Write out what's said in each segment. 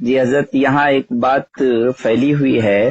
جی حضرت، یہاں ایک بات پھیلی ہوئی ہے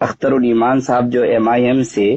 اختر الایمان صاحب جو MIM سے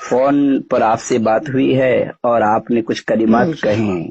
فون پر آپ سے بات ہوئی ہے اور آپ نے کچھ کلمات کہے ہیں۔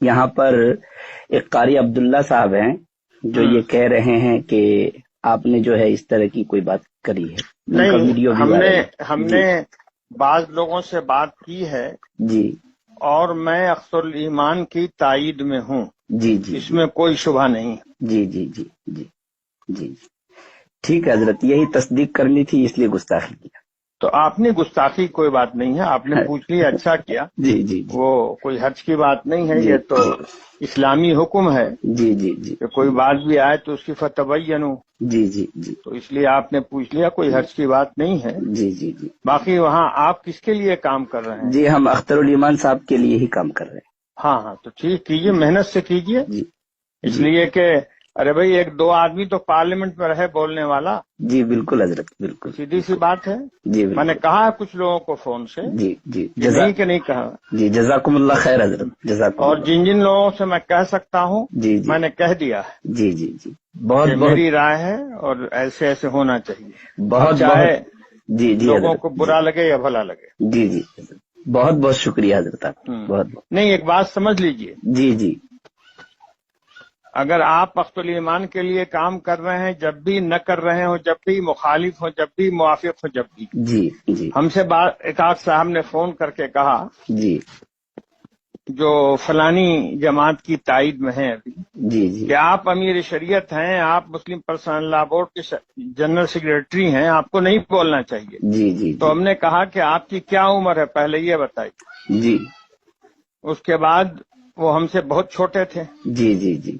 یہاں پر ایک قاری عبداللہ صاحب ہیں جو یہ کہہ رہے ہیں کہ آپ نے جو ہے اس طرح کی کوئی بات کری ہے، ان کا نہیں، ویڈیو بھی ہم وائرل نے ہے۔ ہم جی نے بعض لوگوں سے بات کی ہے جی اور میں اختر الایمان کی تائید میں ہوں، جی جی اس میں کوئی شبہ نہیں۔ جی جی جی جی جی جی ٹھیک ہے حضرت، یہی تصدیق کرنی تھی اس لیے گستاخی کیا۔ تو آپ نے گستاخی کوئی بات نہیں ہے، آپ نے پوچھ لیا، اچھا کیا۔ جی جی جی وہ کوئی حرج کی بات نہیں ہے، جی یہ تو اسلامی حکم ہے جی جی جی کہ کوئی بات بھی آئے تو اس کی فتبینوا، جی جی جی تو اس لیے آپ نے پوچھ لیا، کوئی حرج کی بات نہیں ہے۔ جی جی جی باقی وہاں آپ کس کے لیے کام کر رہے ہیں؟ جی ہم اختر الایمان صاحب کے لیے ہی کام کر رہے ہاں ہاں، تو ٹھیک، کیجئے، محنت سے کیجئے، ہیں۔ جی اس جی لیے کہ ارے بھائی، ایک دو آدمی تو پارلیمنٹ میں رہے بولنے والا، جی بالکل حضرت، بالکل سیدھی سی بات ہے۔ جی میں نے بالکل۔ کہا ہے کچھ لوگوں کو فون سے، جی جی یہ نہیں کہ نہیں کہا، جی جزاکم اللہ خیر حضرت، جزاکم اور اللہ۔ جن جن لوگوں سے میں کہہ سکتا ہوں جی جی میں نے کہہ دیا ہے جی جی جی بہت کہ بہت میری رائے ہے اور ایسے ایسے ہونا چاہیے، اب بہت چاہے بہت جی جی لوگوں حضرت، کو برا لگے یا بھلا لگے۔ جی جی حضرت، بہت بہت شکریہ حضرت، آپ کا بہت بہت۔ نہیں، ایک بات سمجھ لیجئے، جی جی اگر آپ اختر الایمان کے لیے کام کر رہے ہیں، جب بھی نہ کر رہے ہوں، جب بھی مخالف ہوں، جب بھی موافق ہوں، جب بھی جی جی ہم سے ایک آدھ صاحب نے فون کر کے کہا جی جو فلانی جماعت کی تائید میں ہیں ابھی، جی جی کہ آپ امیر شریعت ہیں، آپ مسلم پرسنل لا بورڈ کے جنرل سیکریٹری ہیں، آپ کو نہیں بولنا چاہیے۔ جی جی تو ہم نے کہا کہ آپ کی کیا عمر ہے، پہلے یہ بتائیے۔ جی اس کے بعد وہ ہم سے بہت چھوٹے تھے، جی جی جی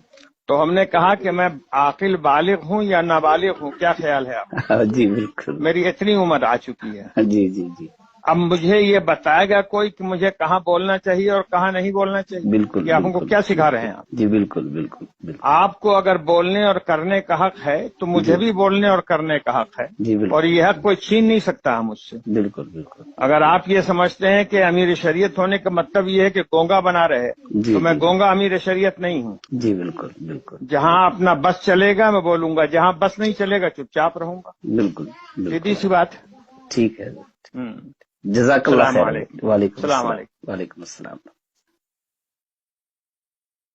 تو ہم نے کہا کہ میں عاقل بالغ ہوں یا نابالغ ہوں، کیا خیال ہے آپ؟ جی بالکل۔ میری اتنی عمر آ چکی ہے، جی جی جی اب مجھے یہ بتائے گا کوئی کہ مجھے کہاں بولنا چاہیے اور کہاں نہیں بولنا چاہیے؟ بالکل یہ آپ کو بالکل کیا سکھا رہے ہیں آپ؟ جی بالکل بالکل بالکل آپ کو اگر بولنے اور کرنے کا حق ہے تو مجھے بھی بولنے اور کرنے کا حق ہے، جی اور بالکل یہ حق کوئی چھین نہیں سکتا ہے مجھ سے۔ بالکل بالکل اگر آپ یہ سمجھتے ہیں کہ امیر شریعت ہونے کا مطلب یہ ہے کہ گونگا بنا رہے، جی تو میں جی گونگا امیر شریعت نہیں ہوں۔ جی بالکل بالکل جہاں اپنا بس چلے گا میں بولوں گا، جہاں بس نہیں چلے گا چپ چاپ رہوں گا، بالکل سیدھی بالکل سی بات ہے۔ ٹھیک ہے، جزاک اللہ السلام خیر علیکم۔ حضرت، وعلیکم السلام السلام، علیکم۔ وعلیکم السلام۔